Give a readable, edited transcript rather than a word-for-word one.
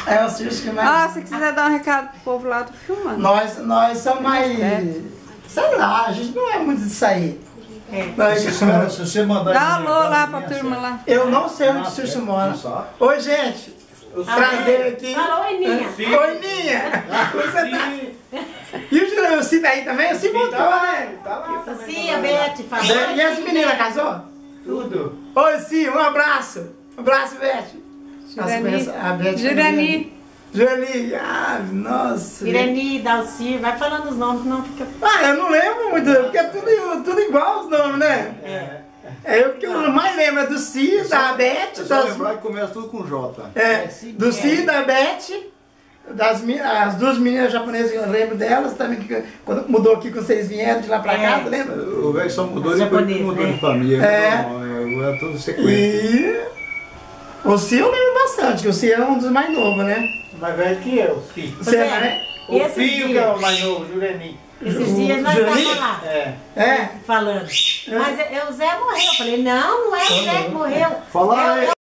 É o Circe que mais... Ah, se quiser dar um recado pro povo lá, tô filmando. Nós somos mais... Sei lá, a gente não é muito de sair. Se você mandar... Dá um alô lá pra turma lá. Eu não sei onde o Circe mora. Oi, gente. Prazer aqui. Fala, oi, Ninha. Oi, Ninha. Você tá... E o Cid aí também? O Cid voltou, né? Sim, a Beth falou. E as meninas casou? Tudo. Oi, Cid, um abraço. Um abraço, Beth. A Beth. Jurani. Jurani, nossa. Irani, Dalci, vai falando os nomes, não fica... Eu não lembro muito, porque é tudo igual os nomes, né? O que eu mais lembro é do Cid, da Beth. Só lembrar que começa tudo com J. Do Cid, da Beth. As duas meninas japonesas, eu lembro delas também, que quando mudou aqui, quando vocês vieram de lá pra casa, lembra? O velho só mudou depois que mudou de família. É tudo sequência. E o Cid eu lembro bastante, que o Cid é um dos mais novos, né? Mais velho que eu, filho. Você é mais... O filho que é o mais novo, Jurani. Esses dias nós estávamos lá, É? falando. Mas o Zé morreu. Eu falei, não é o Zé que morreu. Fala aí.